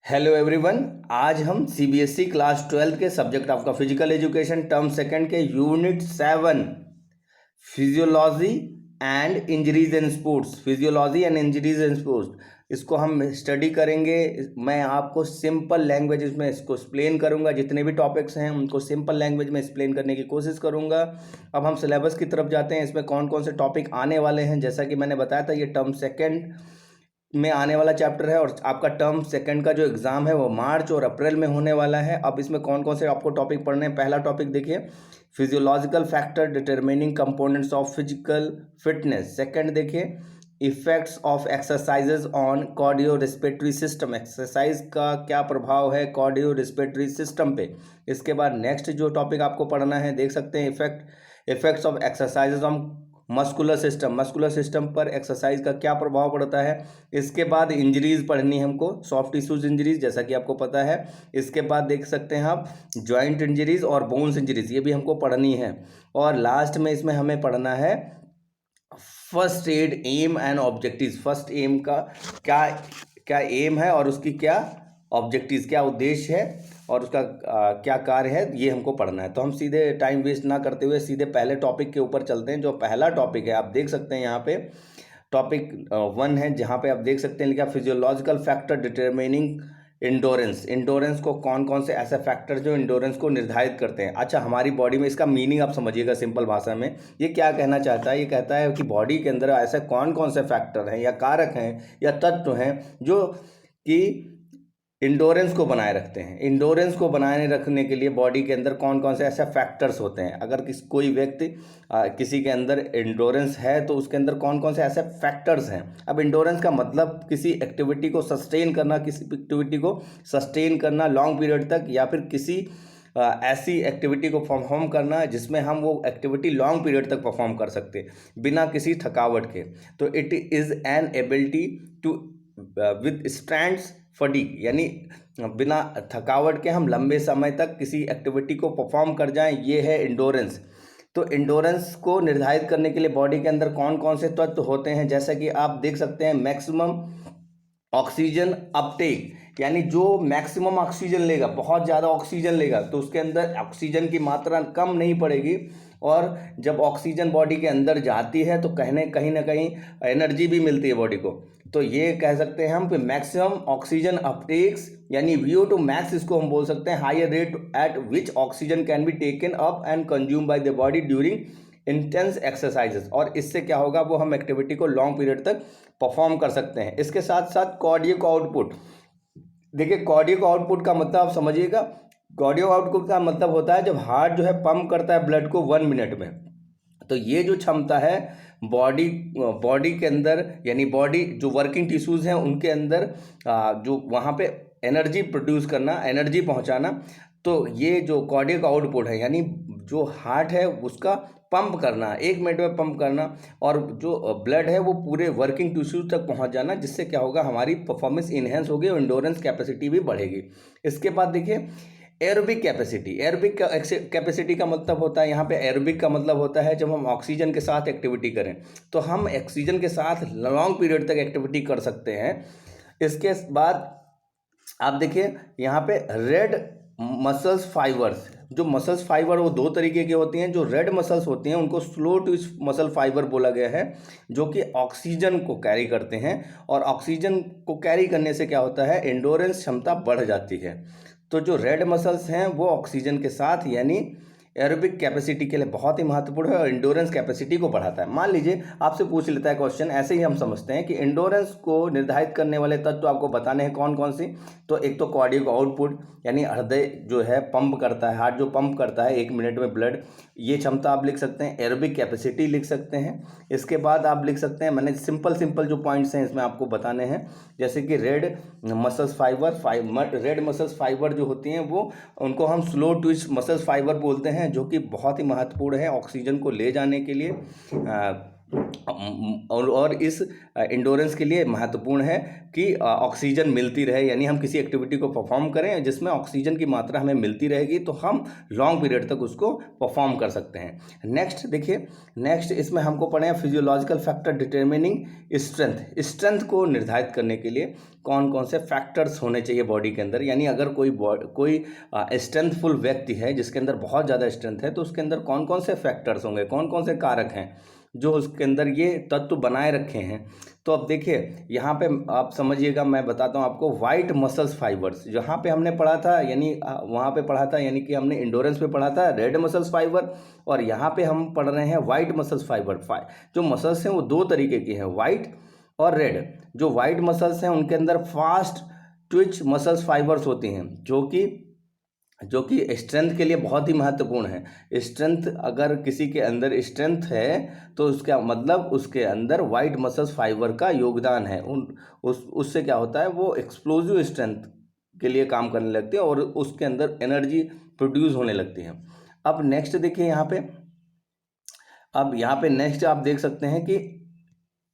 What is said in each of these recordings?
Hello everyone. आज हम CBSE class 12 के सब्जेक्ट आपका फिजिकल एजुकेशन टर्म सेकंड के unit 7 physiology and injuries in sports इसको हम स्टडी करेंगे। मैं आपको सिंपल लैंग्वेज में इसको एक्सप्लेन करूंगा। जितने भी टॉपिक्स हैं उनको सिंपल लैंग्वेज में एक्सप्लेन करने की कोशिश करूंगा। अब हम सिलेबस की तरफ जाते हैं। इसमें कौन कौन से टॉपिक आने वाले हैं, जैसा कि मैंने बताया था, ये टर्म सेकंड में आने वाला चैप्टर है और आपका टर्म सेकंड का जो एग्ज़ाम है वो मार्च और अप्रैल में होने वाला है। अब इसमें कौन कौन से आपको टॉपिक पढ़ने हैं। पहला टॉपिक देखिए, physiological factor determining components of physical fitness. Second देखिए, effects of exercises on cardio respiratory system. Exercise का क्या प्रभाव है कार्डियो रेस्पिरेटरी सिस्टम पे। इसके बाद नेक्स्ट जो टॉपिक आपको पढ़ना है, देख सकते हैं, effects of exercises on muscular system पर एक्सरसाइज का क्या प्रभाव पड़ता है। इसके बाद इंजरीज पढ़नी है हमको, सॉफ्ट टिश्यूज इंजरीज, जैसा कि आपको पता है। इसके बाद देख सकते हैं आप जॉइंट इंजरीज और बोन्स इंजरीज, ये भी हमको पढ़नी है। और लास्ट में इसमें हमें पढ़ना है first aid aim and objectives. First aim का क्या क्या एम है और उसकी क्या ऑब्जेक्टिव्स, क्या उद्देश्य है और उसका क्या कार्य है, ये हमको पढ़ना है। तो हम सीधे टाइम वेस्ट ना करते हुए सीधे पहले टॉपिक के ऊपर चलते हैं। जो पहला टॉपिक है आप देख सकते हैं यहाँ पे टॉपिक 1 है, जहाँ पे आप देख सकते हैं लिखा फिजियोलॉजिकल फैक्टर डिटरमिनिंग इंडोरेंस को कौन कौन से ऐसे फैक्टर जो इंडोरेंस को निर्धारित करते हैं। अच्छा, हमारी बॉडी में इसका मीनिंग आप समझिएगा सिंपल भाषा में। ये क्या कहना चाहता है, ये कहता है कि बॉडी के अंदर ऐसे कौन कौन से फैक्टर हैं या कारक हैं या तत्व हैं जो कि इंडोरेंस को बनाए रखते हैं। इंडोरेंस को बनाए रखने के लिए बॉडी के अंदर कौन कौन से ऐसे फैक्टर्स होते हैं। अगर कोई व्यक्ति किसी के अंदर इंडोरेंस है तो उसके अंदर कौन कौन से ऐसे फैक्टर्स हैं। अब इंडोरेंस का मतलब किसी एक्टिविटी को सस्टेन करना लॉन्ग पीरियड तक, या फिर किसी ऐसी एक्टिविटी को परफॉर्म करना जिसमें हम वो एक्टिविटी लॉन्ग पीरियड तक परफॉर्म कर सकते हैं बिना किसी थकावट के। तो it is an ability to withstand fatigue, यानी बिना थकावट के हम लंबे समय तक किसी एक्टिविटी को परफॉर्म कर जाएं, ये है इंडोरेंस। तो इंडोरेंस को निर्धारित करने के लिए बॉडी के अंदर कौन कौन से तत्व होते हैं, जैसा कि आप देख सकते हैं, मैक्सिमम ऑक्सीजन अपटेक, यानी जो मैक्सिमम ऑक्सीजन लेगा, बहुत ज़्यादा ऑक्सीजन लेगा तो उसके अंदर ऑक्सीजन की मात्रा कम नहीं पड़ेगी। और जब ऑक्सीजन बॉडी के अंदर जाती है तो कहीं ना कहीं एनर्जी भी मिलती है बॉडी को। तो ये कह सकते हैं हम कि मैक्सिमम ऑक्सीजन अपटेक्स, यानी VO2 मैक्स इसको हम बोल सकते हैं, higher rate at which oxygen can be taken up and consume by the body during intense exercises. और इससे क्या होगा, वो हम एक्टिविटी को लॉन्ग पीरियड तक परफॉर्म कर सकते हैं। इसके साथ साथ कार्डियक आउटपुट। देखिए, कार्डियक आउटपुट का मतलब आप समझिएगा, कार्डियक आउटपुट का मतलब होता है जब हार्ट जो है पंप करता है ब्लड को 1 मिनट में। तो ये जो क्षमता है बॉडी के अंदर, यानी बॉडी जो वर्किंग टिश्यूज़ हैं उनके अंदर जो वहाँ पे एनर्जी प्रोड्यूस करना, एनर्जी पहुँचाना, तो ये जो कार्डियक आउटपुट है, यानी जो हार्ट है उसका पंप करना, 1 मिनट में पंप करना, और जो ब्लड है वो पूरे वर्किंग टिश्यूज तक पहुंच जाना, जिससे क्या होगा, हमारी परफॉर्मेंस इन्हेंस होगी और इंडोरेंस कैपेसिटी भी बढ़ेगी। इसके बाद देखिए एरोबिक कैपेसिटी का मतलब होता है, यहाँ पे एरोबिक का मतलब होता है जब हम ऑक्सीजन के साथ एक्टिविटी करें, तो हम ऑक्सीजन के साथ लॉन्ग पीरियड तक एक्टिविटी कर सकते हैं। इसके बाद आप देखिए यहाँ पे रेड मसल्स फाइबर्स, जो मसल्स फाइबर वो 2 तरीके की होती हैं। जो रेड मसल्स होती हैं उनको स्लो ट्विच मसल फाइबर बोला गया है, जो कि ऑक्सीजन को कैरी करते हैं, और ऑक्सीजन को कैरी करने से क्या होता है, एंडोरेंस क्षमता बढ़ जाती है। तो जो रेड मसल्स हैं वो ऑक्सीजन के साथ, यानी एरोबिक कैपेसिटी के लिए बहुत ही महत्वपूर्ण है और इंडोरेंस कैपेसिटी को बढ़ाता है। मान लीजिए आपसे पूछ लेता है क्वेश्चन, ऐसे ही हम समझते हैं कि इंडोरेंस को निर्धारित करने वाले तत्व आपको बताने हैं कौन कौन सी। तो एक तो कार्डियक आउटपुट, यानी हृदय जो है पंप करता है, हार्ट जो पंप करता है 1 मिनट में ब्लड, ये क्षमता आप लिख सकते हैं। एरोबिक कैपेसिटी लिख सकते हैं। इसके बाद आप लिख सकते हैं, मैंने सिंपल जो पॉइंट्स हैं इसमें आपको बताने हैं, जैसे कि रेड मसल्स फाइबर जो होती हैं वो, उनको हम स्लो ट्विच मसल्स फाइबर बोलते हैं, जो कि बहुत ही महत्वपूर्ण है ऑक्सीजन को ले जाने के लिए और इस इंडोरेंस के लिए महत्वपूर्ण है कि ऑक्सीजन मिलती रहे, यानी हम किसी एक्टिविटी को परफॉर्म करें जिसमें ऑक्सीजन की मात्रा हमें मिलती रहेगी तो हम लॉन्ग पीरियड तक उसको परफॉर्म कर सकते हैं। नेक्स्ट देखिए, नेक्स्ट इसमें हमको पढ़े हैं physiological factor determining strength. Strength को निर्धारित करने के लिए कौन कौन से फैक्टर्स होने चाहिए बॉडी के अंदर, यानी अगर कोई स्ट्रेंथफुल व्यक्ति है जिसके अंदर बहुत ज़्यादा स्ट्रेंथ है तो उसके अंदर कौन कौन से फैक्टर्स होंगे, कौन कौन से कारक हैं जो उसके अंदर ये तत्व बनाए रखे हैं। तो अब देखिए यहाँ पे आप समझिएगा, मैं बताता हूँ आपको। वाइट मसल्स फाइबर्स जहाँ पे हमने पढ़ा था, यानी वहाँ पे पढ़ा था, यानी कि हमने इंडोरेंस पे पढ़ा था रेड मसल्स फाइबर, और यहाँ पे हम पढ़ रहे हैं वाइट मसल्स फाइबर। जो मसल्स हैं वो दो तरीके के हैं, वाइट और रेड। जो वाइट मसल्स हैं उनके अंदर फास्ट ट्विच मसल्स फाइबर्स होती हैं जो कि स्ट्रेंथ के लिए बहुत ही महत्वपूर्ण है। स्ट्रेंथ, अगर किसी के अंदर स्ट्रेंथ है तो उसका मतलब उसके अंदर वाइट मसल्स फाइबर का योगदान है। उससे क्या होता है, वो एक्सप्लोजिव स्ट्रेंथ के लिए काम करने लगती है और उसके अंदर एनर्जी प्रोड्यूस होने लगती है। अब नेक्स्ट देखिए यहाँ पे नेक्स्ट आप देख सकते हैं कि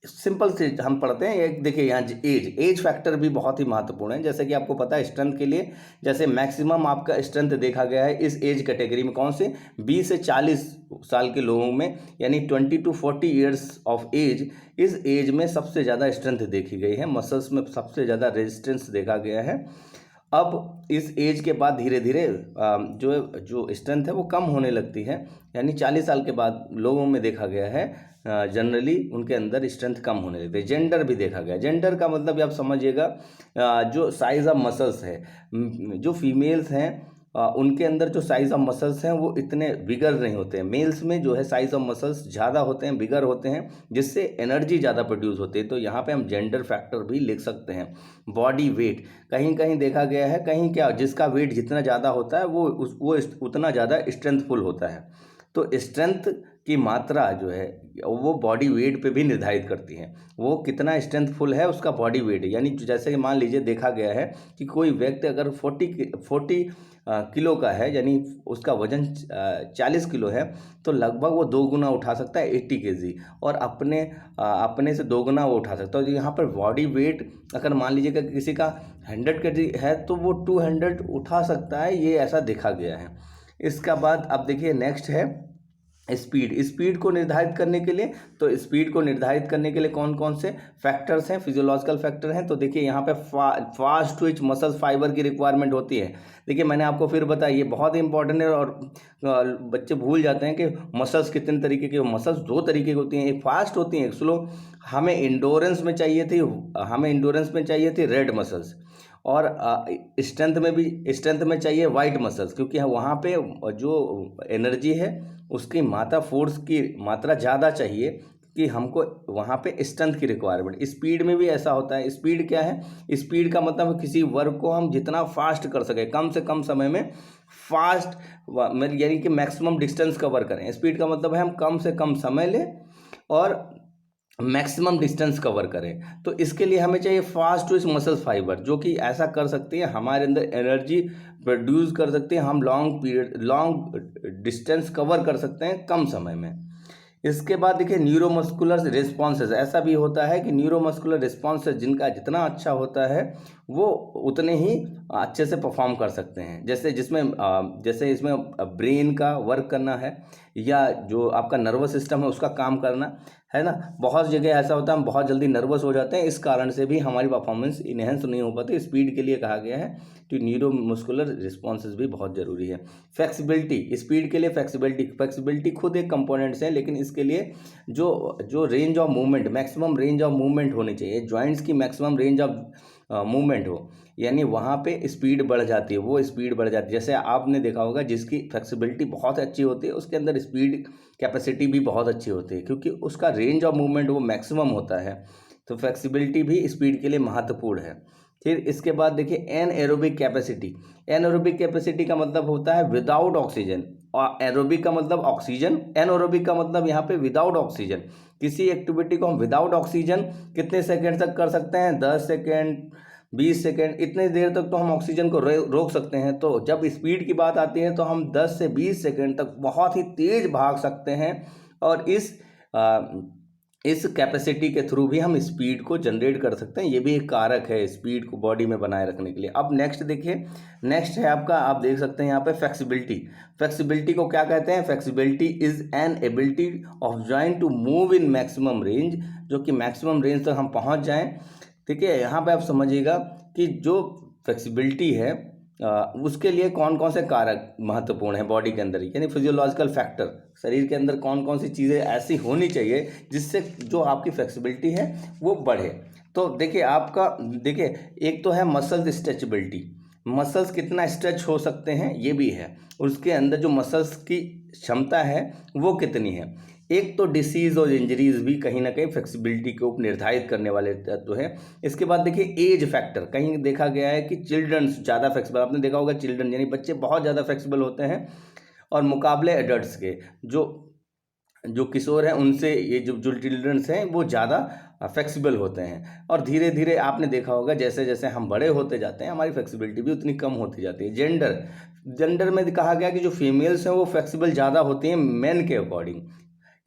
सिंपल से हम पढ़ते हैं। एक देखिए यहाँ एज फैक्टर भी बहुत ही महत्वपूर्ण है। जैसे कि आपको पता है स्ट्रेंथ के लिए, जैसे मैक्सिमम आपका स्ट्रेंथ देखा गया है इस एज कैटेगरी में, कौन से 20 से 40 साल के लोगों में, यानी 20 to 40 ईयर्स ऑफ एज। इस एज में सबसे ज़्यादा स्ट्रेंथ देखी गई है, मसल्स में सबसे ज़्यादा रेजिस्टेंस देखा गया है। अब इस एज के बाद धीरे धीरे जो स्ट्रेंथ है वो कम होने लगती है, यानी 40 साल के बाद लोगों में देखा गया है जनरली उनके अंदर स्ट्रेंथ कम होने लगती है। जेंडर भी देखा गया। जेंडर का मतलब आप समझिएगा, जो साइज ऑफ मसल्स है, जो फीमेल्स हैं उनके अंदर जो साइज ऑफ मसल्स हैं वो इतने बिगर नहीं होते हैं। मेल्स में जो है साइज ऑफ मसल्स ज़्यादा होते हैं, बिगर होते हैं, जिससे एनर्जी ज़्यादा प्रोड्यूस होती है। तो यहाँ पे हम जेंडर फैक्टर भी लिख सकते हैं। बॉडी वेट, कहीं कहीं देखा गया है, कहीं क्या, जिसका वेट जितना ज़्यादा होता है वो उतना ज़्यादा स्ट्रेंथफुल होता है। तो स्ट्रेंथ की मात्रा जो है वो बॉडी वेट पे भी निर्धारित करती है, वो कितना स्ट्रेंथफुल है उसका बॉडी वेट। यानी जैसे कि मान लीजिए देखा गया है कि कोई व्यक्ति अगर 40 किलो का है, यानी उसका वजन 40 किलो है, तो लगभग वो 2 गुना उठा सकता है 80 केजी, और अपने से 2 गुना वो उठा सकता है। तो यहाँ पर बॉडी वेट अगर मान लीजिए कि किसी का 100 केजी है तो वो 200 उठा सकता है, ये ऐसा देखा गया है। इसका बाद अब देखिए नेक्स्ट है स्पीड को निर्धारित करने के लिए। तो स्पीड को निर्धारित करने के लिए कौन कौन से फैक्टर्स हैं, फिजियोलॉजिकल फैक्टर हैं। तो देखिए यहाँ पे फास्ट ट्विच मसल्स फाइबर की रिक्वायरमेंट होती है। देखिए मैंने आपको फिर बताया, ये बहुत ही इंपॉर्टेंट है, और बच्चे भूल जाते हैं कि मसल्स कितने तरीके के। मसल्स 2 तरीके की होती हैं, एक फास्ट होती है, एक स्लो। हमें इंडोरेंस में चाहिए थी रेड मसल्स, और स्ट्रेंथ में चाहिए वाइट मसल्स, क्योंकि वहाँ पे जो एनर्जी है उसकी मात्रा, फोर्स की मात्रा ज़्यादा चाहिए कि हमको वहाँ पे स्ट्रेंथ की रिक्वायरमेंट। स्पीड में भी ऐसा होता है। स्पीड क्या है, स्पीड का मतलब किसी वर्क को हम जितना फास्ट कर सके, कम से कम समय में फास्ट, यानी कि मैक्सिमम डिस्टेंस कवर करें। स्पीड का मतलब है हम कम से कम समय लें और मैक्सिमम डिस्टेंस कवर करें। तो इसके लिए हमें चाहिए फास्ट ट्विच मसल्स फाइबर, जो कि ऐसा कर सकती है, हमारे अंदर एनर्जी प्रोड्यूस कर सकते हैं, हम लॉन्ग डिस्टेंस कवर कर सकते हैं कम समय में। इसके बाद देखिए न्यूरोमस्कुलर रिस्पॉन्सेज, ऐसा भी होता है कि न्यूरोमस्कुलर रिस्पॉन्सेज जिनका जितना अच्छा होता है वो उतने ही अच्छे से परफॉर्म कर सकते हैं। जैसे इसमें ब्रेन का वर्क करना है, या जो आपका नर्वस सिस्टम है उसका काम करना है ना। बहुत जगह ऐसा होता है हम बहुत जल्दी नर्वस हो जाते हैं, इस कारण से भी हमारी परफॉर्मेंस इनहेंस नहीं हो पाती। स्पीड के लिए कहा गया है कि न्यूरोमस्कुलर रिस्पॉन्सेज भी बहुत ज़रूरी है। फ्लेक्सिबिलिटी, स्पीड के लिए फ्लेक्सिबिलिटी खुद एक कंपोनेंट्स है, लेकिन इसके लिए जो range of movement, maximum range of movement होनी चाहिए, जॉइंट्स की मैक्सिमम रेंज ऑफ मूवमेंट हो, यानी वहाँ पे स्पीड बढ़ जाती है, वो स्पीड बढ़ जाती है। जैसे आपने देखा होगा जिसकी फ्लेक्सिबिलिटी बहुत अच्छी होती है उसके अंदर स्पीड कैपेसिटी भी बहुत अच्छी होती है, क्योंकि उसका रेंज ऑफ मूवमेंट वो मैक्सिमम होता है। तो फ्लेक्सिबिलिटी भी स्पीड के लिए महत्वपूर्ण है। फिर इसके बाद देखिए एनएरोबिक कैपेसिटी। एनएरोबिक कैपेसिटी का मतलब होता है विदाउट ऑक्सीजन, और एरोबिक का मतलब ऑक्सीजन, एनएरोबिक का मतलब यहाँ पे विदाउट ऑक्सीजन। किसी एक्टिविटी को हम विदाउट ऑक्सीजन कितने सेकेंड तक कर सकते हैं, 10 सेकेंड, 20 सेकेंड, इतने देर तक तो हम ऑक्सीजन को रोक सकते हैं। तो जब स्पीड की बात आती है तो हम 10 से 20 सेकेंड तक बहुत ही तेज भाग सकते हैं, और इस कैपेसिटी के थ्रू भी हम स्पीड को जनरेट कर सकते हैं। ये भी एक कारक है स्पीड को बॉडी में बनाए रखने के लिए। अब नेक्स्ट देखिए, नेक्स्ट है आपका, आप देख सकते हैं यहाँ पे फ्लेक्सिबिलिटी। फ्लेक्सिबिलिटी को क्या कहते हैं? Flexibility is an ability of joint to move in maximum range, जो कि मैक्सिमम रेंज तक हम पहुँच जाएँ। ठीक है, यहाँ पे आप समझिएगा कि जो फ्लेक्सिबिलिटी है उसके लिए कौन कौन से कारक महत्वपूर्ण है बॉडी के अंदर, यानी फिजियोलॉजिकल फैक्टर, शरीर के अंदर कौन कौन सी चीज़ें ऐसी होनी चाहिए जिससे जो आपकी फ्लेक्सिबिलिटी है वो बढ़े। तो देखिए आपका, देखिए एक तो है मसल्स स्ट्रेचेबिलिटी, मसल्स कितना स्ट्रेच हो सकते हैं ये भी है, उसके अंदर जो मसल्स की क्षमता है वो कितनी है। एक तो डिसीज़ और इंजरीज भी कहीं ना कहीं फ्लेक्सिबिलिटी को निर्धारित करने वाले तत्व हैं। इसके बाद देखिए एज फैक्टर, कहीं देखा गया है कि चिल्ड्रन ज़्यादा फ्लेक्सिबल, आपने देखा होगा चिल्ड्रन यानी बच्चे बहुत ज़्यादा फ्लेक्सिबल होते हैं और मुकाबले एडल्ट्स के, जो किशोर हैं उनसे ये जो चिल्ड्रंस हैं वो ज़्यादा फ्लेक्सिबल होते हैं। और धीरे धीरे आपने देखा होगा जैसे जैसे हम बड़े होते जाते हैं हमारी फ्लेक्सिबिलिटी भी उतनी कम होती जाती है। जेंडर में कहा गया कि जो फीमेल्स हैं वो फ्लेक्सिबल ज़्यादा होती हैं मेन के अकॉर्डिंग,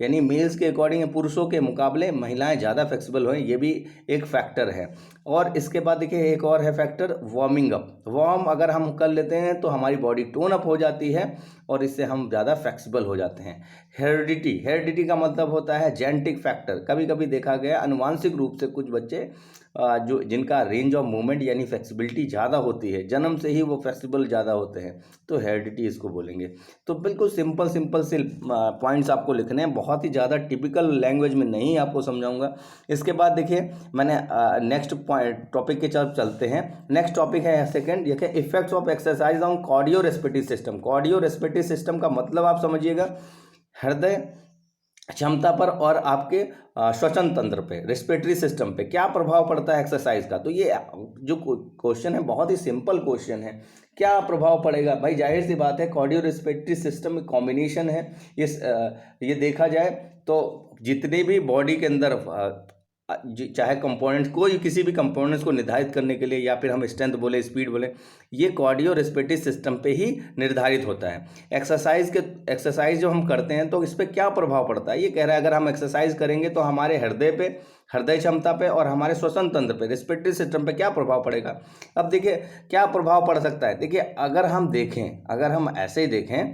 यानी मेल्स के अकॉर्डिंग पुरुषों के मुकाबले महिलाएं ज़्यादा फ्लेक्सिबल हों, ये भी एक फैक्टर है। और इसके बाद देखिए एक और है फैक्टर वार्मिंग अप। वार्म अगर हम कर लेते हैं तो हमारी बॉडी टोन अप हो जाती है और इससे हम ज़्यादा फ्लेक्सिबल हो जाते हैं। हेरिडिटी का मतलब होता है जेनेटिक फैक्टर। कभी कभी देखा गया अनुवांशिक रूप से कुछ बच्चे जो जिनका रेंज ऑफ मूवमेंट यानी फ्लेक्सिबिलिटी ज़्यादा होती है, जन्म से ही वो फ्लेक्सिबल ज़्यादा होते हैं, तो हेरिडिटी इसको बोलेंगे। तो बिल्कुल सिंपल से पॉइंट्स आपको लिखने हैं, बहुत ही ज़्यादा टिपिकल लैंग्वेज में नहीं आपको समझाऊंगा। इसके बाद देखिए मैंने नेक्स्ट टॉपिक के तरफ चलते हैं। नेक्स्ट टॉपिक है सेकंड, देखिए effects of exercise on cardiorespiratory system. Cardiorespiratory system का मतलब आप समझिएगा हृदय क्षमता पर और आपके श्वसन तंत्र पे, रेस्पिरेटरी सिस्टम पे क्या प्रभाव पड़ता है एक्सरसाइज का। तो ये जो क्वेश्चन है बहुत ही सिंपल क्वेश्चन है, क्या प्रभाव पड़ेगा भाई? जाहिर सी बात है कार्डियो रेस्पिरेटरी सिस्टम में कॉम्बिनेशन है। ये देखा जाए तो जितने भी बॉडी के अंदर चाहे कंपोनेंट्स, कोई किसी भी कंपोनेंट्स को निर्धारित करने के लिए, या फिर हम स्ट्रेंथ बोले स्पीड बोले, ये कार्डियो रेस्पिरेटरी सिस्टम पे ही निर्धारित होता है। एक्सरसाइज जो हम करते हैं तो इस पर क्या प्रभाव पड़ता है, ये कह रहा है अगर हम एक्सरसाइज करेंगे तो हमारे हृदय क्षमता पे और हमारे श्वसन तंत्र पे, रेस्पिरेटरी सिस्टम पे क्या प्रभाव पड़ेगा। अब देखिए क्या प्रभाव पड़ सकता है। देखिए अगर हम ऐसे ही देखें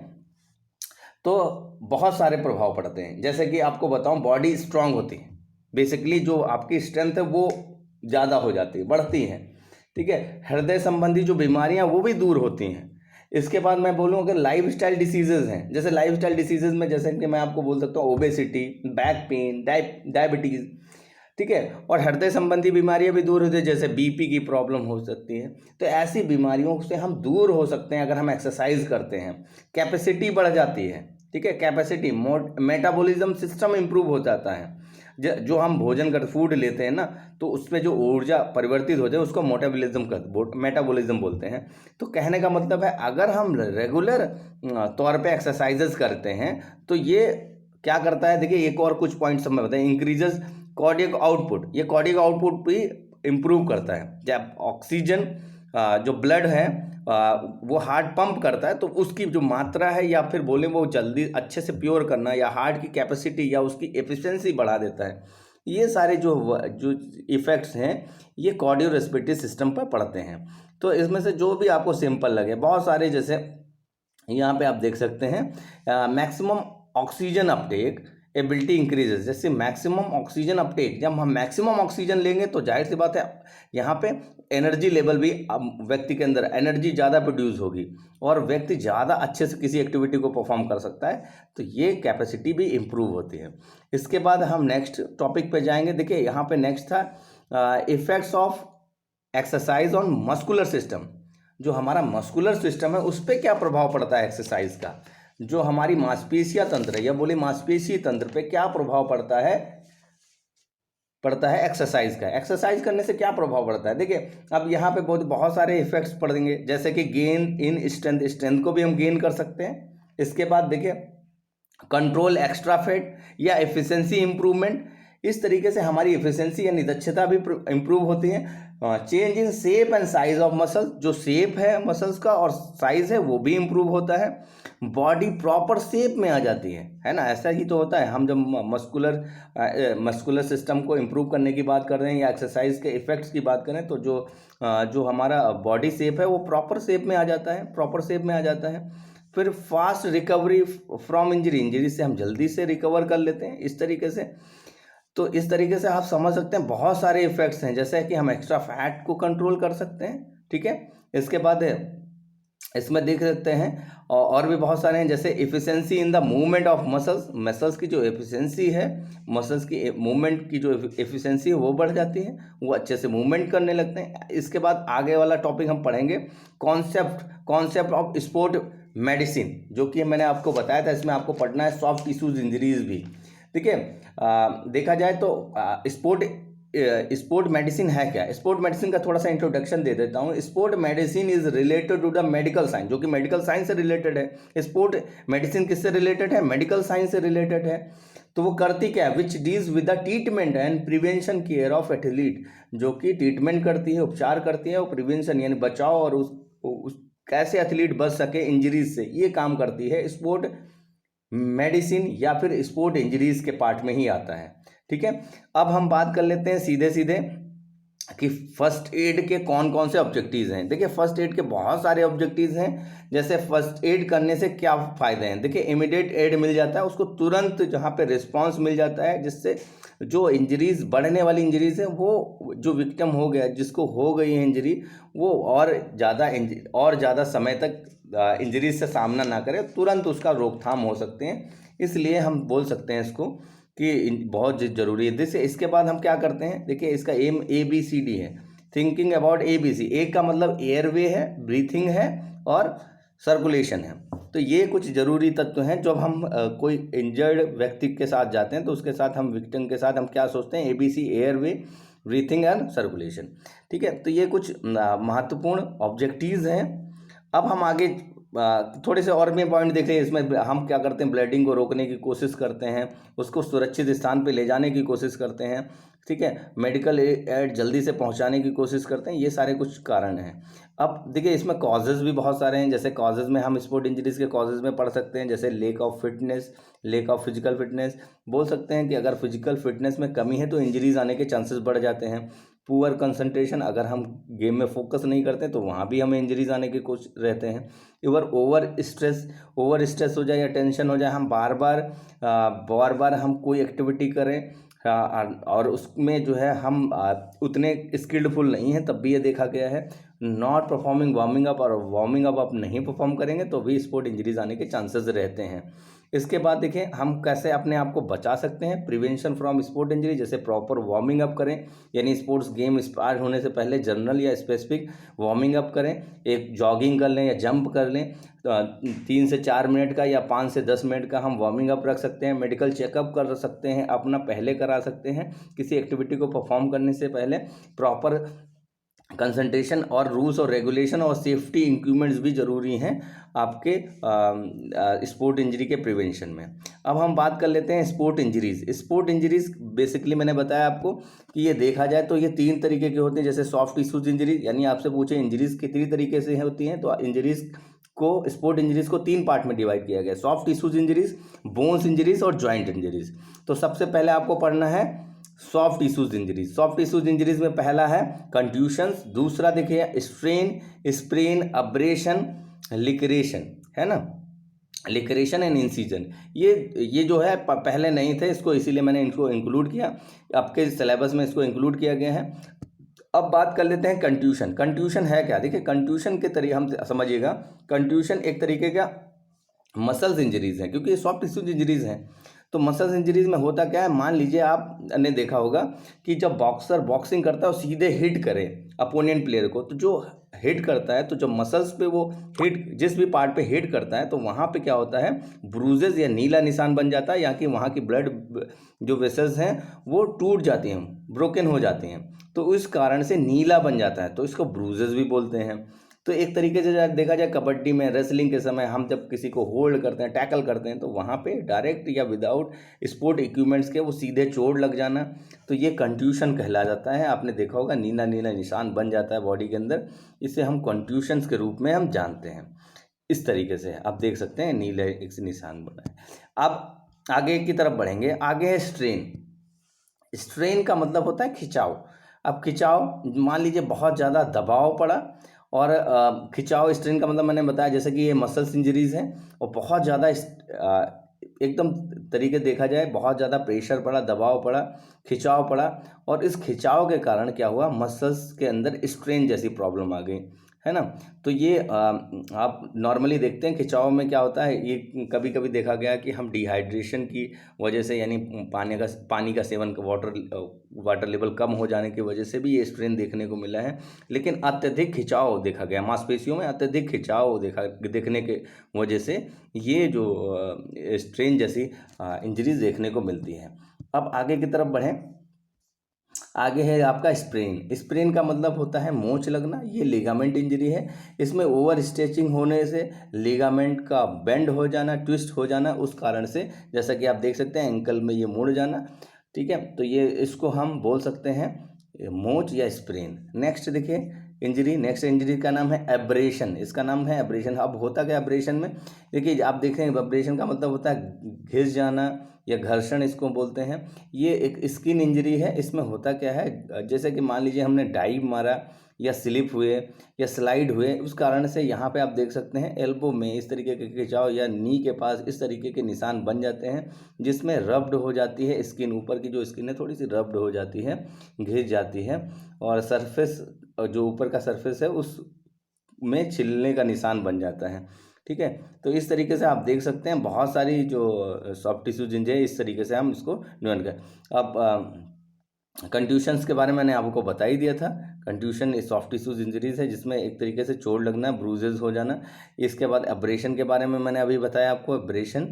तो बहुत सारे प्रभाव पड़ते हैं। जैसे कि आपको बताऊं, बॉडी स्ट्रांग होती है, बेसिकली जो आपकी स्ट्रेंथ है वो ज़्यादा हो जाती है, बढ़ती है। ठीक है, हृदय संबंधी जो बीमारियां वो भी दूर होती हैं। इसके बाद मैं बोलूँ अगर लाइफ स्टाइल डिसीजेज हैं, जैसे लाइफ स्टाइल डिसीजेज में जैसे कि मैं आपको बोल सकता हूँ ओबेसिटी, बैक पेन, डायबिटीज़, ठीक है, और हृदय संबंधी बीमारियां भी दूर होती है, जैसे बीपी की प्रॉब्लम हो सकती है। तो ऐसी बीमारियों से हम दूर हो सकते हैं अगर हम एक्सरसाइज करते हैं। कैपेसिटी बढ़ जाती है, ठीक है, कैपेसिटी, मेटाबॉलिज्म सिस्टम इंप्रूव हो जाता है। जो हम भोजन कर फूड लेते हैं ना, तो उसमें जो ऊर्जा परिवर्तित हो जाए उसको मेटाबॉलिज्म बोलते हैं। तो कहने का मतलब है अगर हम रेगुलर तौर पे एक्सरसाइजेस करते हैं तो ये क्या करता है, देखिए एक और कुछ पॉइंट्स मैं बताएं। इंक्रीजेस कार्डियक आउटपुट, ये कार्डियक आउटपुट भी इम्प्रूव करता है। जब ऑक्सीजन जो ब्लड है वो हार्ट पंप करता है तो उसकी जो मात्रा है या फिर बोले वो जल्दी अच्छे से प्योर करना, या हार्ट की कैपेसिटी या उसकी एफिशिएंसी बढ़ा देता है। ये सारे जो इफ़ेक्ट्स हैं ये कार्डियो रेस्पिरेटरी सिस्टम पर पड़ते हैं। तो इसमें से जो भी आपको सिंपल लगे, बहुत सारे, जैसे यहाँ पे आप देख सकते हैं maximum oxygen Uptake ability increases. जैसे मैक्सिमम ऑक्सीजन अपटेक, जब हम मैक्सिमम ऑक्सीजन लेंगे तो जाहिर सी बात है यहाँ पे एनर्जी लेवल भी, व्यक्ति के अंदर एनर्जी ज़्यादा प्रोड्यूस होगी और व्यक्ति ज़्यादा अच्छे से किसी एक्टिविटी को परफॉर्म कर सकता है। तो ये कैपेसिटी भी इम्प्रूव होती है। इसके बाद हम नेक्स्ट टॉपिक पे जाएंगे। देखिए यहाँ पे नेक्स्ट था effects of exercise on muscular system. जो हमारा मस्कुलर सिस्टम है उस पर क्या प्रभाव पड़ता है एक्सरसाइज का। जो हमारी मांसपेशियां तंत्र है, या बोले मांसपेशीय तंत्र पे क्या प्रभाव पड़ता है एक्सरसाइज का। एक्सरसाइज करने से क्या प्रभाव पड़ता है, देखिए अब यहाँ पे बहुत सारे इफेक्ट्स पड़ेंगे। जैसे कि गेन इन स्ट्रेंथ को भी हम गेन कर सकते हैं। इसके बाद देखिए कंट्रोल एक्स्ट्रा फैट या एफिशिएंसी इंप्रूवमेंट, इस तरीके से हमारी एफिशिएंसी यानी दक्षता भी इम्प्रूव होती है। Change in shape and size of muscles, जो शेप है मसल्स का और साइज है वो भी इम्प्रूव होता है। बॉडी प्रॉपर शेप में आ जाती है ना, ऐसा ही तो होता है। हम जब मस्कुलर सिस्टम को इम्प्रूव करने की बात कर रहे हैं या एक्सरसाइज के इफेक्ट्स की बात करें तो जो हमारा बॉडी शेप है वो प्रॉपर शेप में आ जाता है, प्रॉपर शेप में आ जाता है। फिर फास्ट रिकवरी फ्रॉम इंजरी से हम जल्दी से रिकवर कर लेते हैं इस तरीके से। तो इस तरीके से आप समझ सकते हैं बहुत सारे इफेक्ट्स हैं, जैसे कि हम एक्स्ट्रा फैट को कंट्रोल कर सकते हैं, ठीक है। इसके बाद इसमें देख सकते हैं और भी बहुत सारे हैं, जैसे efficiency in the movement of muscles की जो एफिशिएंसी है, मसल्स की मूवमेंट की जो एफिशिएंसी है वो बढ़ जाती है, वो अच्छे से मूवमेंट करने लगते हैं। इसके बाद आगे वाला टॉपिक हम पढ़ेंगे कॉन्सेप्ट ऑफ स्पोर्ट मेडिसिन, जो कि मैंने आपको बताया था। इसमें आपको पढ़ना है सॉफ्ट टिश्यूज इंजरीज भी, ठीक है। देखा जाए तो स्पोर्ट मेडिसिन है क्या। स्पोर्ट मेडिसिन का थोड़ा सा इंट्रोडक्शन दे देता हूँ। Sport medicine is related to the medical science, जो कि मेडिकल साइंस से रिलेटेड है। स्पोर्ट मेडिसिन किससे रिलेटेड है, मेडिकल साइंस से रिलेटेड है। तो वो करती क्या है, which deals with the treatment and prevention care of athlete, जो कि ट्रीटमेंट करती है, उपचार करती है, और प्रिवेंशन यानी बचाव और उस कैसे एथलीट बच सके इंजरीज से, ये काम करती है स्पोर्ट मेडिसिन, या फिर स्पोर्ट इंजरीज के पार्ट में ही आता है, ठीक है। अब हम बात कर लेते हैं सीधे सीधे कि फर्स्ट एड के कौन कौन से ऑब्जेक्टिव्स हैं। देखिए फर्स्ट एड के बहुत सारे ऑब्जेक्टिव्स हैं। जैसे फर्स्ट एड करने से क्या फ़ायदे हैं, देखिए इमीडिएट एड मिल जाता है, उसको तुरंत जहाँ पे रिस्पांस मिल जाता है, जिससे जो इंजरीज बढ़ने वाली इंजरीज है वो जो विक्टिम हो गया, जिसको हो गई है इंजरी, वो और ज़्यादा समय तक इंजरीज से सामना ना करे, तुरंत उसका रोकथाम हो सकते हैं। इसलिए हम बोल सकते हैं इसको कि बहुत ज़रूरी है। जैसे इसके बाद हम क्या करते हैं, देखिए इसका एम ABCD है, थिंकिंग अबाउट ABC। एक का मतलब एयरवे है, ब्रीथिंग है और सर्कुलेशन है। तो ये कुछ ज़रूरी तत्व हैं। जब हम कोई इंजर्ड व्यक्ति के साथ जाते हैं तो उसके साथ हम विक्टिम के साथ हम क्या सोचते हैं, ABC, airway, breathing and circulation, ठीक है। तो ये कुछ महत्वपूर्ण ऑब्जेक्टिव्स हैं। अब हम आगे थोड़े से और भी पॉइंट देख रहे हैं। इसमें हम क्या करते हैं, ब्लीडिंग को रोकने की कोशिश करते हैं, उसको सुरक्षित स्थान पे ले जाने की कोशिश करते हैं, ठीक है। मेडिकल एड जल्दी से पहुंचाने की कोशिश करते हैं। ये सारे कुछ कारण हैं। अब देखिए इसमें कॉजेज़ भी बहुत सारे हैं। जैसे कॉजेज़ में हम स्पोर्ट इंजरीज के कॉजेज़ में पढ़ सकते हैं, जैसे लेक ऑफ फिजिकल फिटनेस। बोल सकते हैं कि अगर फिजिकल फिटनेस में कमी है तो इंजरीज आने के चांसेस बढ़ जाते हैं। पुअर कंसंट्रेशन, अगर हम गेम में फोकस नहीं करते तो वहाँ भी हमें इंजरीज आने के कुछ रहते हैं। ओवर स्ट्रेस हो जाए या टेंशन हो जाए, हम बार बार हम कोई एक्टिविटी करें और उसमें जो है हम उतने स्किल्डफुल नहीं हैं, तब भी ये देखा गया है नॉट परफॉर्मिंग वार्मिंग अप, और वार्मिंग अप आप नहीं परफॉर्म करेंगे तो भी स्पोर्ट इंजरीज आने के चांसेस रहते हैं। इसके बाद देखिए हम कैसे अपने आप को बचा सकते हैं, प्रिवेंशन फ्रॉम स्पोर्ट इंजरी। जैसे प्रॉपर वार्मिंग अप करें, यानी स्पोर्ट्स गेम स्टार्ट होने से पहले जनरल या स्पेसिफिक वार्मिंग अप करें, एक जॉगिंग कर लें या जंप कर लें, 3 से 4 मिनट का या 5 से 10 मिनट का हम वार्मिंग अप रख सकते हैं। मेडिकल चेकअप कर सकते हैं, अपना पहले करा सकते हैं। किसी एक्टिविटी को परफॉर्म करने से पहले प्रॉपर कंसंट्रेशन और रूल्स और रेगुलेशन और सेफ्टी इक्विपमेंट्स भी ज़रूरी हैं आपके स्पोर्ट इंजरी के प्रिवेंशन में। अब हम बात कर लेते हैं स्पोर्ट इंजरीज बेसिकली मैंने बताया आपको कि ये देखा जाए तो ये 3 तरीके के होते हैं। जैसे सॉफ्ट टिश्यूज इंजरीज, यानी आपसे पूछे इंजरीज कितनी तरीके से होती हैं, तो स्पोर्ट इंजरीज को 3 पार्ट में डिवाइड किया गया, soft tissues injuries, bones injuries और जॉइंट इंजरीज। तो सबसे पहले आपको पढ़ना है सॉफ्ट टिश्यूज इंजरीज में पहला है कंट्यूशंस, दूसरा देखिए स्ट्रेन, स्प्रेन, अब्रेशन, लिक्रेशन, है ना, लिक्रेशन एंड इंसीजन। ये जो है पहले नहीं थे, इसको इसीलिए मैंने इनको इंक्लूड किया, आपके सिलेबस में इसको इंक्लूड किया गया है। अब बात कर लेते हैं कंट्यूशन है क्या। देखिए कंट्यूशन के तरीके हम समझिएगा, कंट्यूशन एक तरीके का मसल्स इंजरीज है, क्योंकि ये सॉफ्ट टिश्यूज इंजरीज हैं। तो मसल्स इंजरीज में होता क्या है, मान लीजिए आपने देखा होगा कि जब बॉक्सर बॉक्सिंग करता है और सीधे हिट करे अपोनेंट प्लेयर को, तो जो हिट करता है, तो जब मसल्स पे वो हिट जिस भी पार्ट पे हिट करता है तो वहाँ पे क्या होता है, ब्रूजेस या नीला निशान बन जाता है, या कि वहाँ की ब्लड जो वेसल्स हैं वो टूट जाती हैं, ब्रोकन हो जाती हैं, तो इस कारण से नीला बन जाता है, तो इसको ब्रूजेस भी बोलते हैं। तो एक तरीके से देखा जाए कबड्डी में रेसलिंग के समय हम जब किसी को होल्ड करते हैं, टैकल करते हैं, तो वहाँ पे डायरेक्ट या विदाउट स्पोर्ट इक्विपमेंट्स के वो सीधे चोट लग जाना, तो ये कंट्यूशन कहला जाता है। आपने देखा होगा नीला नीला निशान बन जाता है बॉडी के अंदर, इसे हम कंट्यूशंस के रूप में हम जानते हैं। इस तरीके से आप देख सकते हैं नीले एक निशान बना है। अब आगे की तरफ बढ़ेंगे। आगे है स्ट्रेन। स्ट्रेन का मतलब होता है खिंचाव। अब खिंचाव, मान लीजिए बहुत ज़्यादा दबाव पड़ा और खिंचाव, स्ट्रेन का मतलब मैंने बताया जैसे कि ये मसल्स इंजरीज हैं और बहुत ज़्यादा एकदम तरीके देखा जाए बहुत ज़्यादा प्रेशर पड़ा, दबाव पड़ा, खिंचाव पड़ा, और इस खिंचाव के कारण क्या हुआ, मसल्स के अंदर स्ट्रेन जैसी प्रॉब्लम आ गई, है ना। तो ये आप नॉर्मली देखते हैं खिंचाव में क्या होता है, ये कभी कभी देखा गया कि हम डिहाइड्रेशन की वजह से, यानी पानी का सेवन, वाटर लेवल कम हो जाने की वजह से भी ये स्ट्रेन देखने को मिला है। लेकिन अत्यधिक खिंचाव देखा गया, मांसपेशियों में अत्यधिक खिंचाव देखने के वजह से ये जो स्ट्रेन जैसी इंजरीज देखने को मिलती है। अब आगे की तरफ बढ़ें। आगे है आपका स्प्रेन। स्प्रेन का मतलब होता है मोच लगना। ये लिगामेंट इंजरी है। इसमें ओवर स्ट्रेचिंग होने से लिगामेंट का बेंड हो जाना, ट्विस्ट हो जाना, उस कारण से जैसा कि आप देख सकते हैं एंकल में ये मुड़ जाना, ठीक है। तो ये इसको हम बोल सकते हैं मोच या स्प्रेन। नेक्स्ट देखिए इंजरी, नेक्स्ट इंजरी का नाम है एब्रेशन। इसका नाम है एब्रेशन। अब होता क्या एब्रेशन में, देखिए आप देखें एब्रेशन का मतलब होता है घिस जाना या घर्षण इसको बोलते हैं। ये एक स्किन इंजरी है। इसमें होता क्या है, जैसे कि मान लीजिए हमने डाइव मारा या स्लिप हुए या स्लाइड हुए, उस कारण से यहाँ पे आप देख सकते हैं एल्बो में इस तरीके के खिंचाव या नी के पास इस तरीके के निशान बन जाते हैं, जिसमें रब्ड हो जाती है स्किन, ऊपर की जो स्किन है थोड़ी सी रब्ड हो जाती है, घिस जाती है, और सरफेस जो ऊपर का सरफेस है उस में छिलने का निशान बन जाता है, ठीक है। तो इस तरीके से आप देख सकते हैं बहुत सारी जो सॉफ्ट टिश्यूज इंजरी है, इस तरीके से हम इसको निवारण करें। अब कंट्यूशंस के बारे में मैंने आपको बता ही दिया था। कंट्यूशन सॉफ्ट टिश्यूज इंजरीज है जिसमें एक तरीके से चोट लगना, ब्रूजेज हो जाना। इसके बाद एब्रेशन के बारे में मैंने अभी बताया आपको, एब्रेशन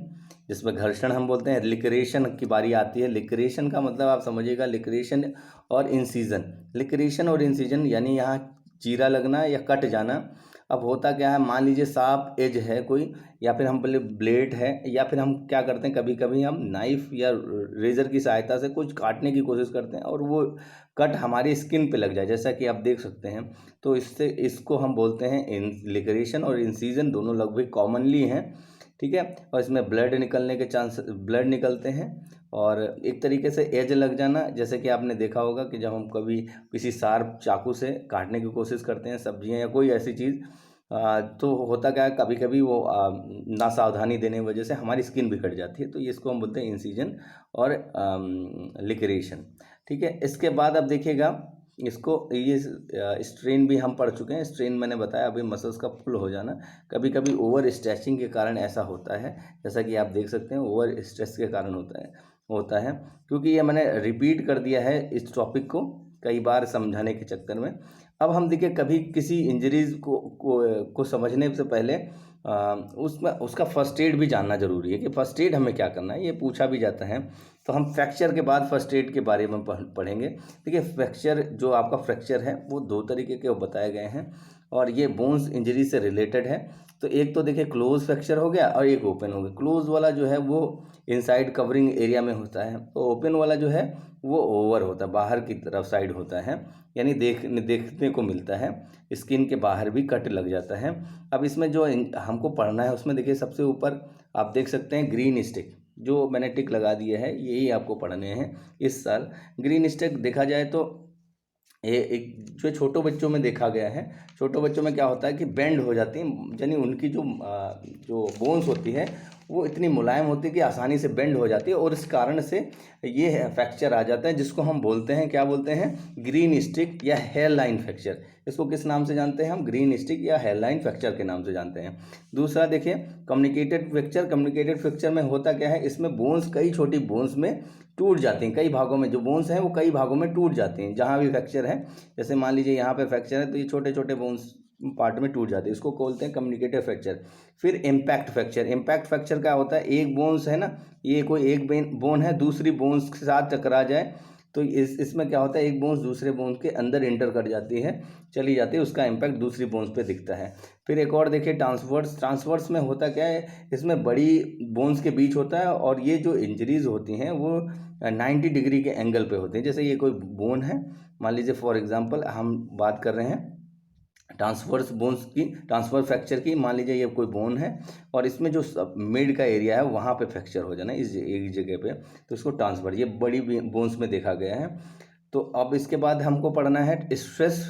जिसमें घर्षण हम बोलते हैं। लिक्रेशन की बारी आती है। लिक्रेशन का मतलब आप समझिएगा लिक्रेशन और इंसीजन। लिक्रेशन और इंसीजन यानी यहाँ चीरा लगना या कट जाना। अब होता क्या है, मान लीजिए शार्प एज है कोई, या फिर हम बोले ब्लेड है, या फिर हम क्या करते हैं कभी कभी हम नाइफ या रेजर की सहायता से कुछ काटने की कोशिश करते हैं और वो कट हमारी स्किन पे लग जाए, जैसा कि आप देख सकते हैं। तो इससे इसको हम बोलते हैं लिक्रेशन, और इंसीजन दोनों लगभग कॉमनली हैं, ठीक है। और इसमें ब्लड निकलने के ब्लड निकलते हैं, और एक तरीके से एज लग जाना, जैसे कि आपने देखा होगा कि जब हम कभी किसी शार्प चाकू से काटने की कोशिश करते हैं सब्जियां या कोई ऐसी चीज़, तो होता क्या है कभी कभी वो ना सावधानी देने की वजह से हमारी स्किन भी कट जाती है। तो ये इसको हम बोलते हैं इंसीजन और लिक्रेशन, ठीक है। इसके बाद अब देखिएगा इसको, ये स्ट्रेन भी हम पढ़ चुके हैं। स्ट्रेन मैंने बताया अभी, मसल्स का पुल हो जाना। कभी कभी ओवर स्ट्रेचिंग के कारण ऐसा होता है, जैसा कि आप देख सकते हैं ओवर स्ट्रेस के कारण होता है, क्योंकि ये मैंने रिपीट कर दिया है इस टॉपिक को कई बार समझाने के चक्कर में। अब हम देखिए कभी किसी इंजरीज को समझने से पहले उसमें उसका फर्स्ट एड भी जानना जरूरी है कि फर्स्ट एड हमें क्या करना है, ये पूछा भी जाता है। तो हम फ्रैक्चर के बाद फर्स्ट एड के बारे में पढ़ेंगे। देखिए फ्रैक्चर, जो आपका फ्रैक्चर है वो दो तरीके के बताए गए हैं, और ये बोन्स इंजरी से रिलेटेड है। तो एक तो देखिए क्लोज फ्रैक्चर हो गया और एक ओपन हो गया। क्लोज वाला जो है वो इनसाइड कवरिंग एरिया में होता है, तो ओपन वाला जो है वो ओवर होता है, बाहर की तरफ साइड होता है, यानी देखने को मिलता है, स्किन के बाहर भी कट लग जाता है। अब इसमें जो हमको पढ़ना है उसमें देखिए सबसे ऊपर आप देख सकते हैं ग्रीन स्टिक, जो मैंने टिक लगा दिए है, यही आपको पढ़ने हैं इस साल। ग्रीन स्टिक देखा जाए तो ये एक जो छोटों बच्चों में देखा गया है। छोटों बच्चों में क्या होता है कि बेंड हो जाती है, यानी उनकी जो बोन्स होती है वो इतनी मुलायम होती है कि आसानी से बेंड हो जाती है, और इस कारण से ये फ्रैक्चर आ जाता है, जिसको हम बोलते हैं, क्या बोलते हैं, ग्रीन स्टिक या हेयर लाइन फ्रैक्चर। इसको किस नाम से जानते हैं हम, ग्रीन स्टिक या हेयर लाइन फ्रैक्चर के नाम से जानते हैं। दूसरा देखिए कम्युनिकेटेड फ्रैक्चर। कम्युनिकेटेड फ्रैक्चर में होता क्या है, इसमें बोन्स कई छोटी बोन्स में टूट जाती हैं, कई भागों में जो बोन्स हैं वो कई भागों में टूट जाती हैं। जहाँ भी फ्रैक्चर है, जैसे मान लीजिए यहाँ पे फ्रैक्चर है तो ये छोटे छोटे बोन्स पार्ट में टूट जाते हैं, इसको बोलते हैं कम्युनिकेटिव फ्रैक्चर। फिर इम्पैक्ट फ्रैक्चर। इम्पैक्ट फ्रैक्चर क्या होता है, एक बोन्स है ना, ये कोई एक बोन है दूसरी बोन्स के साथ टकरा जाए तो इसमें क्या होता है, एक बोन्स दूसरे बोन्स के अंदर इंटर कर जाती है, चली जाती है, उसका इम्पैक्ट दूसरी बोन्स पे दिखता है। फिर एक और देखिए ट्रांसवर्स में होता क्या है, इसमें बड़ी बोन्स के बीच होता है और ये जो इंजरीज होती हैं वो 90 डिग्री के एंगल पे होती हैं। जैसे ये कोई बोन है, मान लीजिए फॉर एग्जांपल हम बात कर रहे हैं ट्रांसवर्स फ्रैक्चर की, मान लीजिए ये कोई बोन है और इसमें जो मिड का एरिया है वहाँ पे फ्रैक्चर हो जाना इस एक जगह पे, तो इसको ट्रांसवर्स, ये बड़ी बोन्स में देखा गया है। तो अब इसके बाद हमको पढ़ना है स्ट्रेस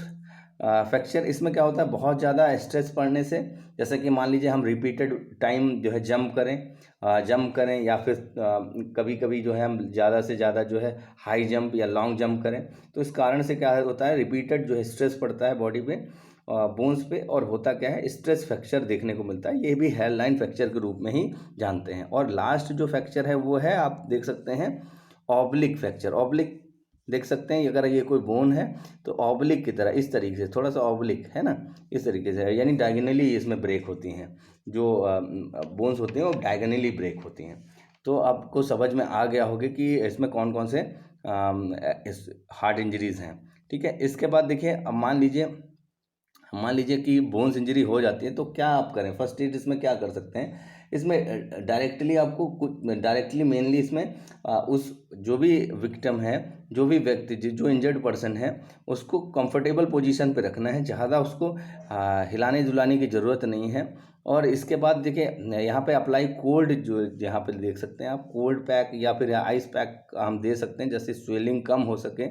फ्रैक्चर। इसमें क्या होता है, बहुत ज़्यादा स्ट्रेस पड़ने से, जैसे कि मान लीजिए हम रिपीटेड टाइम जो है जंप करें या फिर कभी कभी जो है हम ज़्यादा से ज़्यादा जो है हाई जंप या लॉन्ग जंप करें, तो इस कारण से क्या होता है, रिपीटेड जो है स्ट्रेस पड़ता है बॉडी पे, बोन्स पे, और होता क्या है, स्ट्रेस फ्रैक्चर देखने को मिलता है। ये भी हेयर लाइन फ्रैक्चर के रूप में ही जानते हैं। और लास्ट जो फ्रैक्चर है वो है, आप देख सकते हैं ऑब्लिक फ्रैक्चर। ऑब्लिक देख सकते हैं, अगर ये कोई बोन है तो ऑब्लिक की तरह इस तरीके से, थोड़ा सा ऑब्लिक है ना, इस तरीके से, यानी डायगोनली इसमें ब्रेक होती हैं, जो बोन्स होती हैं वो डायगोनली ब्रेक होती हैं। तो आपको समझ में आ गया होगा कि इसमें कौन कौन से हार्ट इंजरीज हैं। ठीक है, इसके बाद देखिए, अब मान लीजिए कि बोन्स इंजरी हो जाती है तो क्या आप करें, फर्स्ट एड इसमें क्या कर सकते हैं। इसमें डायरेक्टली आपको कुछ डायरेक्टली मेनली इसमें उस जो भी विक्टिम है, जो भी व्यक्ति जो इंजर्ड पर्सन है, उसको कंफर्टेबल पोजीशन पे रखना है, ज़्यादा उसको हिलाने डुलाने की ज़रूरत नहीं है। और इसके बाद देखिए यहाँ पे अप्लाई कोल्ड, जो यहाँ पे देख सकते हैं आप, कोल्ड पैक या फिर आइस पैक हम दे सकते हैं, जैसे स्वेलिंग कम हो सके।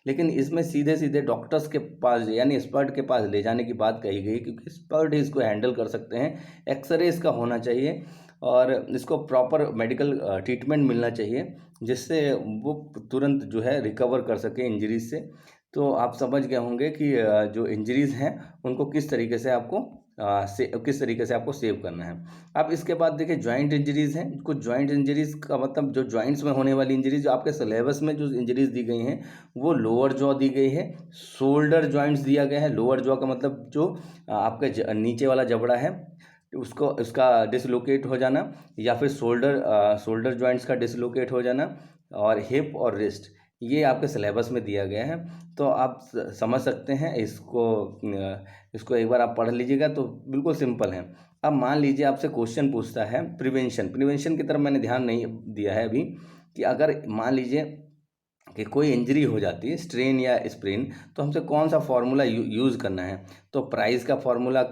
लेकिन इसमें सीधे सीधे डॉक्टर्स के पास यानी एक्सपर्ट के पास ले जाने की बात कही गई, क्योंकि एक्सपर्ट ही इसको हैंडल कर सकते हैं। एक्सरे इसका होना चाहिए और इसको प्रॉपर मेडिकल ट्रीटमेंट मिलना चाहिए, जिससे वो तुरंत जो है रिकवर कर सके इंजरीज से। तो आप समझ गए होंगे कि जो इंजरीज हैं उनको किस तरीके से आपको सेव करना है। अब इसके बाद देखिए जॉइंट इंजरीज हैं। कुछ जॉइंट इंजरीज का मतलब, जो जॉइंट्स में होने वाली इंजरीज, जो आपके सिलेबस में जो इंजरीज दी गई हैं वो लोअर जॉ दी गई है, शोल्डर जॉइंट्स दिया गया है। लोअर जॉ का मतलब जो आपका नीचे वाला जबड़ा है उसको, उसका डिसलोकेट हो जाना, या फिर शोल्डर जॉइंट्स का डिसलोकेट हो जाना, और हिप और रिस्ट, ये आपके सिलेबस में दिया गया है। तो आप समझ सकते हैं इसको एक बार आप पढ़ लीजिएगा, तो बिल्कुल सिंपल है। अब मान लीजिए आपसे क्वेश्चन पूछता है प्रिवेंशन की तरफ मैंने ध्यान नहीं दिया है अभी, कि अगर मान लीजिए कि कोई इंजरी हो जाती है, स्ट्रेन या स्प्रेन, तो हमसे कौन सा फार्मूला यूज़ करना है। तो प्राइस का फार्मूला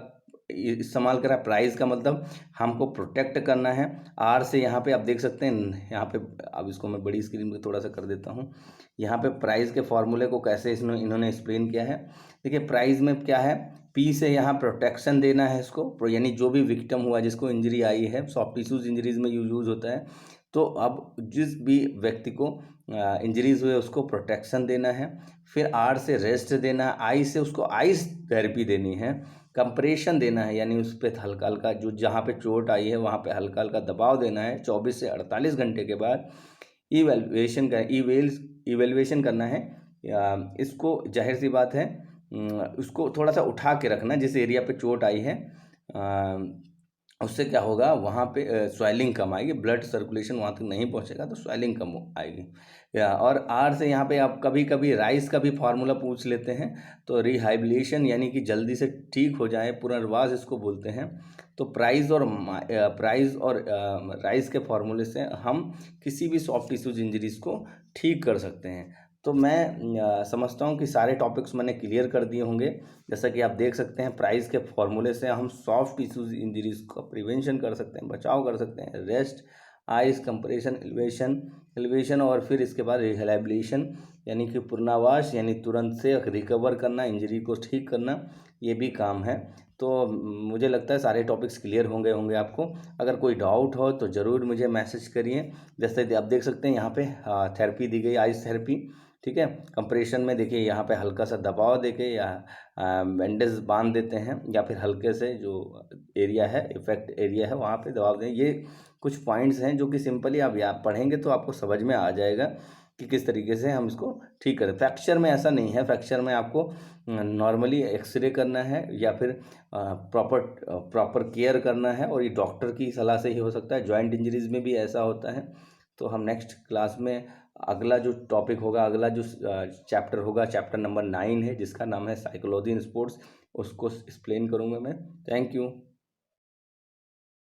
इस्तेमाल करा। प्राइस का मतलब हमको प्रोटेक्ट करना है। आर से यहाँ पे आप देख सकते हैं, यहाँ पे अब इसको मैं बड़ी स्क्रीन पे थोड़ा सा कर देता हूँ। यहाँ पे प्राइस के फॉर्मूले को कैसे इन्होंने एक्सप्लेन किया है। देखिए प्राइस में क्या है, पी से यहाँ प्रोटेक्शन देना है इसको, यानी जो भी विक्टिम हुआ जिसको इंजरी आई है, सॉफ्ट टिश्यूज इंजरीज में यूज होता है। तो अब जिस भी व्यक्ति को इंजरीज हुए उसको प्रोटेक्शन देना है। फिर आर से रेस्ट देना है। आई से उसको आइस थेरेपी देनी है। कंप्रेशन देना है, यानी उस पर हल्का हल्का, जो जहाँ पे चोट आई है वहाँ पे हल्का हल्का दबाव देना है। 24 से 48 घंटे के बाद इवेल्युएशन करना है। इसको जाहिर सी बात है उसको थोड़ा सा उठा के रखना, जिस एरिया पे चोट आई है उससे क्या होगा, वहाँ पे स्वेलिंग कम आएगी, ब्लड सर्कुलेशन वहाँ तक नहीं पहुँचेगा तो स्वेलिंग कम आएगी। और आर से यहाँ पे आप कभी कभी राइस का भी फार्मूला पूछ लेते हैं, तो रिहाइबिलिटेशन यानी कि जल्दी से ठीक हो जाए, पुनर्वास इसको बोलते हैं। तो प्राइस और राइस के फार्मूले से हम किसी भी सॉफ्ट टिश्यूज इंजरीज को ठीक कर सकते हैं। तो मैं समझता हूँ कि सारे टॉपिक्स मैंने क्लियर कर दिए होंगे। जैसा कि आप देख सकते हैं, प्राइस के फॉर्मूले से हम सॉफ्ट टिश्यूज इंजरीज का प्रिवेंशन कर सकते हैं, बचाव कर सकते हैं। रेस्ट, आइस, कंप्रेशन, एलिवेशन और फिर इसके बाद रिहैबिलिटेशन, यानी कि पुनर्वास, यानी तुरंत से रिकवर करना, इंजरी को ठीक करना, ये भी काम है। तो मुझे लगता है सारे टॉपिक्स क्लियर होंगे आपको। अगर कोई डाउट हो तो ज़रूर मुझे मैसेज करिए। जैसे आप देख सकते हैं यहाँ पे थेरेपी दी गई, आइस थेरेपी। ठीक है, कंप्रेशन में देखिए यहाँ पे हल्का सा दबाव देके या बैंडेज बांध देते हैं, या फिर हल्के से जो एरिया है, इफेक्ट एरिया है, वहाँ पे दबाव दें। ये कुछ पॉइंट्स हैं जो कि सिंपली आप पढ़ेंगे तो आपको समझ में आ जाएगा कि किस तरीके से हम इसको ठीक करें। फ्रैक्चर में ऐसा नहीं है। फ्रैक्चर में आपको नॉर्मली एक्सरे करना है या फिर प्रॉपर केयर करना है, और ये डॉक्टर की सलाह से ही हो सकता है। जॉइंट इंजरीज में भी ऐसा होता है। तो हम नेक्स्ट क्लास में अगला जो टॉपिक होगा, अगला जो चैप्टर होगा, चैप्टर नंबर 9 है जिसका नाम है साइकोलॉजी इन स्पोर्ट्स, उसको एक्सप्लेन करूँगा मैं। Thank you.